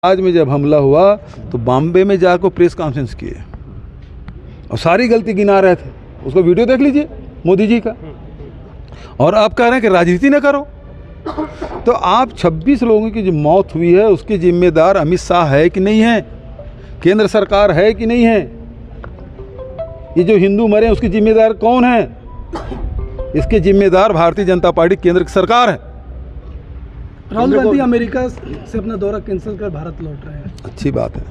आज में जब हमला हुआ तो बॉम्बे में जाकर प्रेस कॉन्फ्रेंस किए और सारी गलती गिना रहे थे। उसको वीडियो देख लीजिए मोदी जी का। और आप कह रहे हैं कि राजनीति न करो। तो आप 26 लोगों की जो मौत हुई है उसके जिम्मेदार अमित शाह है कि नहीं है, केंद्र सरकार है कि नहीं है? ये जो हिंदू मरे उसके जिम्मेदार कौन है? इसके जिम्मेदार भारतीय जनता पार्टी केंद्र की सरकार है। राहुल गांधी अमेरिका से अपना दौरा कैंसिल कर भारत लौट रहे हैं। अच्छी बात है।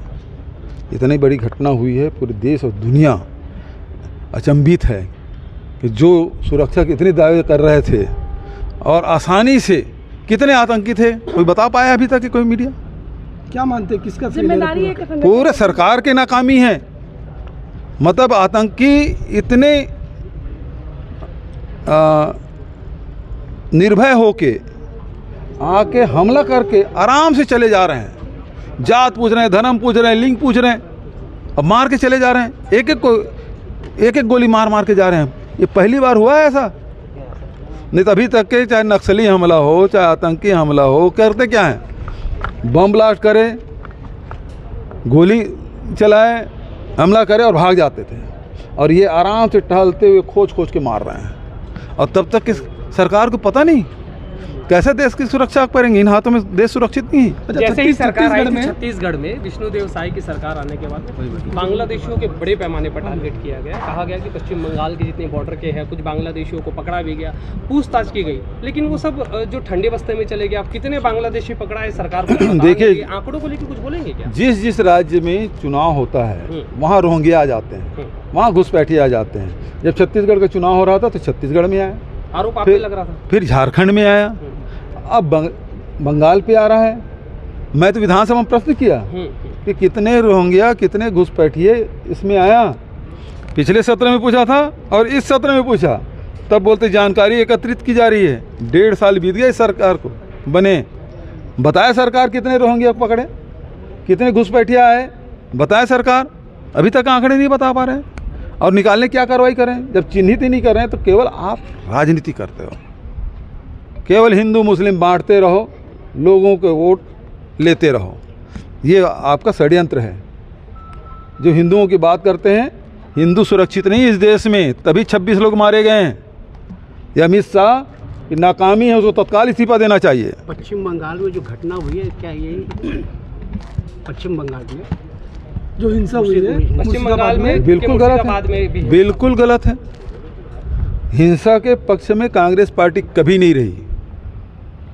इतनी बड़ी घटना हुई है, पूरे देश और दुनिया अचंभित है कि जो सुरक्षा के इतने दावे कर रहे थे और आसानी से कितने आतंकी थे, कोई बता पाया अभी तक कि कोई मीडिया? क्या मानते हैं किसका जिम्मेदारी है? पूरे सरकार के नाकामी है। मतलब आतंकी इतने निर्भय होके आके हमला करके आराम से चले जा रहे हैं। जात पूछ रहे हैं, धर्म पूछ रहे हैं, लिंग पूछ रहे हैं, अब मार के चले जा रहे हैं। एक एक गोली मार मार के जा रहे हैं। ये पहली बार हुआ है ऐसा? नहीं तो अभी तक के चाहे नक्सली हमला हो चाहे आतंकी हमला हो, करते क्या हैं? बम ब्लास्ट करे, गोली चलाए, हमला करे और भाग जाते थे। और ये आराम से टहलते हुए खोज खोज के मार रहे हैं। और तब तक किस सरकार को पता नहीं कैसे देश की सुरक्षा करेंगे। इन हाथों में देश सुरक्षित नहीं है। जैसे ही सरकार आई थी छत्तीसगढ़ में, विष्णुदेव साय की सरकार आने के बाद बांग्लादेशियों के बड़े पैमाने पर टारगेट किया गया। कहा गया कि पश्चिम बंगाल के जितने बॉर्डर के हैं कुछ बांग्लादेशियों को पकड़ा भी गया, पूछताछ की गई, लेकिन वो सब जो ठंडे बस्ते में चले गए। आप कितने बांग्लादेशी पकड़ा है सरकार को देखिए, आंकड़ों को लेकर कुछ बोलेंगे क्या? जिस राज्य में चुनाव होता है वहाँ रोहिंग्या आ जाते हैं, वहाँ घुसपैठिए आ जाते हैं। जब छत्तीसगढ़ का चुनाव हो रहा था तो छत्तीसगढ़ में आया, आरोप आप लग रहा था। फिर झारखंड में आया, अब बंगाल पे आ रहा है। मैं तो विधानसभा में प्रश्न किया कि कितने रोहिंग्या कितने घुसपैठिए इसमें आया। पिछले सत्र में पूछा था और इस सत्र में पूछा, तब बोलते जानकारी एकत्रित की जा रही है। 1.5 साल बीत गया इस सरकार को बने। बताया सरकार कितने रोहिंग्या पकड़े, कितने घुसपैठिए आए, बताया सरकार? अभी तक आंकड़े नहीं बता पा रहे हैं। और निकालने क्या कार्रवाई करें? जब चिन्हित ही नहीं कर रहे हैं तो केवल आप राजनीति करते हो, केवल हिंदू मुस्लिम बांटते रहो, लोगों के वोट लेते रहो। ये आपका षड्यंत्र है। जो हिंदुओं की बात करते हैं, हिंदू सुरक्षित नहीं इस देश में, तभी 26 लोग मारे गए हैं। ये अमित शाह की नाकामी है, उसको तत्काल इस्तीफा देना चाहिए। पश्चिम बंगाल में जो घटना हुई है, क्या ये पश्चिम बंगाल में जो हिंसा हुई है पश्चिम बंगाल में बिल्कुल गलत है, बिल्कुल गलत है। हिंसा के पक्ष में कांग्रेस पार्टी कभी नहीं रही।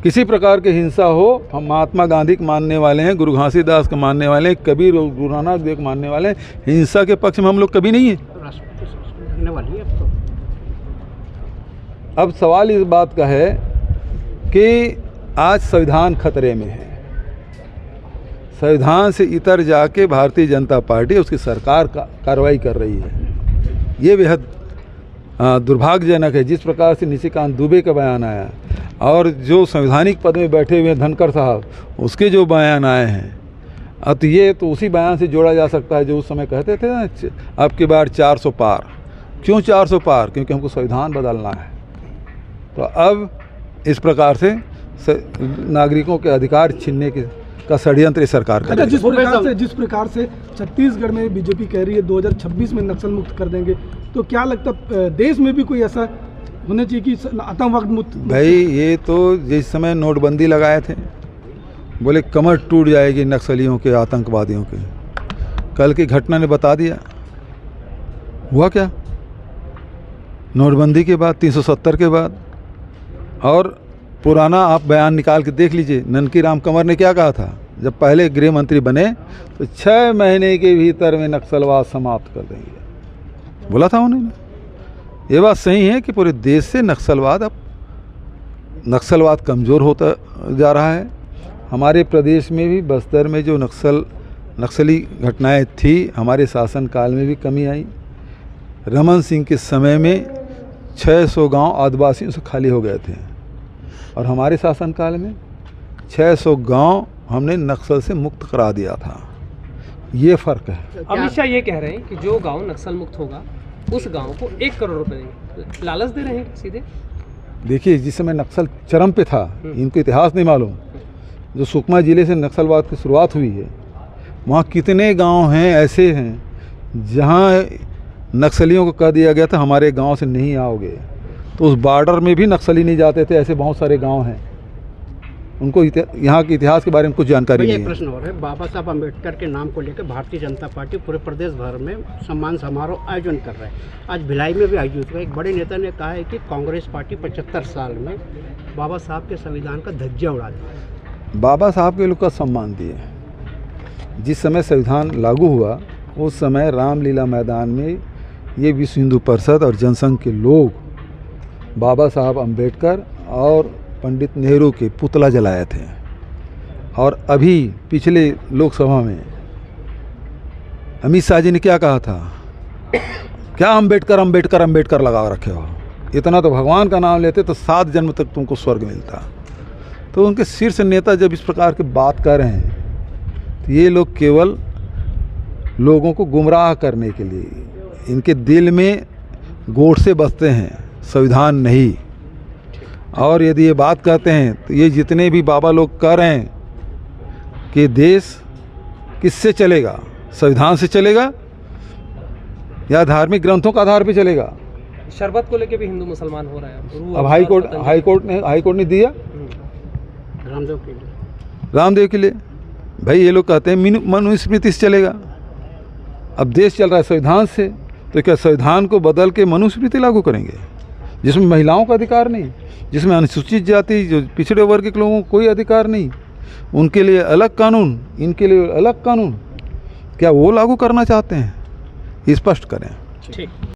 किसी प्रकार की हिंसा हो, हम महात्मा गांधी के मानने वाले हैं, गुरु घासीदास के मानने वाले हैं, कबीर और गुरु नानक देव के मानने वाले हैं। हिंसा के पक्ष में हम लोग कभी नहीं है। अब सवाल इस बात का है कि आज संविधान खतरे में है। संविधान से इतर जाके भारतीय जनता पार्टी उसकी सरकार का कार्रवाई कर रही है। ये बेहद दुर्भाग्यजनक है। जिस प्रकार से निशिकांत दुबे का बयान आया और जो संवैधानिक पद में बैठे हुए धनखड़ साहब, उसके जो बयान आए हैं, अब ये तो उसी बयान से जोड़ा जा सकता है जो उस समय कहते थे ना, अब की बार 400 पार। क्यों 400 पार? क्योंकि हमको संविधान बदलना है। तो अब इस प्रकार से नागरिकों के अधिकार छीनने का षड्यंत्र सरकार का। जिस प्रकार से छत्तीसगढ़ में बीजेपी कह रही है 2026 में नक्सल मुक्त कर देंगे, तो क्या लगता देश में भी कोई ऐसा होना चाहिए कि आतंकवाद मुक्त? भाई ये तो जिस समय नोटबंदी लगाए थे, बोले कमर टूट जाएगी नक्सलियों के, आतंकवादियों के। कल की घटना ने बता दिया। हुआ क्या? नोटबंदी के बाद, 370 के बाद। और पुराना आप बयान निकाल के देख लीजिए, ननकी राम कंवर ने क्या कहा था जब पहले गृह मंत्री बने, तो 6 महीने के भीतर में नक्सलवाद समाप्त कर देंगे, बोला था उन्होंने। ये बात सही है कि पूरे देश से नक्सलवाद कमज़ोर होता जा रहा है। हमारे प्रदेश में भी बस्तर में जो नक्सली घटनाएं थी, हमारे शासनकाल में भी कमी आई। रमन सिंह के समय में 600 गांव आदिवासियों से खाली हो गए थे और हमारे शासनकाल में 600 गांव हमने नक्सल से मुक्त करा दिया था। ये फ़र्क है। अमित शाह ये कह रहे हैं कि जो गांव नक्सल मुक्त होगा उस गांव को 1 करोड़ रुपए देंगे। लालच दे रहे हैं सीधे। देखिए, जिस समय नक्सल चरम पे था, इनको इतिहास नहीं मालूम, जो सुकमा ज़िले से नक्सलवाद की शुरुआत हुई है, वहाँ कितने गांव हैं ऐसे हैं जहाँ नक्सलियों को कह दिया गया था हमारे गांव से नहीं आओगे, तो उस बॉर्डर में भी नक्सली नहीं जाते थे। ऐसे बहुत सारे गांव हैं, उनको यहाँ के इतिहास के बारे में कुछ जानकारी नहीं एक है। प्रश्न और है, बाबा साहब अम्बेडकर के नाम को लेकर भारतीय जनता पार्टी पूरे प्रदेश भर में सम्मान समारोह आयोजन कर रहा है। आज भिलाई में भी आयोजित हुआ। एक बड़े नेता ने कहा है कि कांग्रेस पार्टी 75 साल में बाबा साहब के संविधान का धज्जिया उड़ा दिया। बाबा साहब के लोग का सम्मान दिए। जिस समय संविधान लागू हुआ उस समय रामलीला मैदान में ये विश्व हिंदू परिषद और जनसंघ के लोग बाबा साहब अम्बेडकर और पंडित नेहरू के पुतला जलाए थे। और अभी पिछले लोकसभा में अमित शाह जी ने क्या कहा था, क्या अम्बेडकर अम्बेडकर अम्बेडकर लगा रखे हो, इतना तो भगवान का नाम लेते तो 7 जन्म तक तुमको स्वर्ग मिलता। तो उनके शीर्ष नेता जब इस प्रकार की बात कर रहे हैं तो ये लोग केवल लोगों को गुमराह करने के लिए, इनके दिल में गोट से बसते हैं, संविधान नहीं। और यदि ये बात कहते हैं तो ये जितने भी बाबा लोग कह रहे हैं कि देश किससे चलेगा, संविधान से चलेगा या धार्मिक ग्रंथों का आधार पे चलेगा। शरबत को लेके भी हिंदू मुसलमान हो रहा है। अब हाईकोर्ट ने दिया रामदेव के लिए, रामदेव के लिए। भाई ये लोग कहते हैं मनुस्मृति से चलेगा। अब देश चल रहा है संविधान से, तो क्या संविधान को बदल के मनुस्मृति लागू करेंगे जिसमें महिलाओं का अधिकार नहीं, जिसमें अनुसूचित जाति जो पिछड़े वर्ग के लोगों को कोई अधिकार नहीं, उनके लिए अलग कानून, इनके लिए अलग कानून, क्या वो लागू करना चाहते हैं? स्पष्ट करें। ठीक।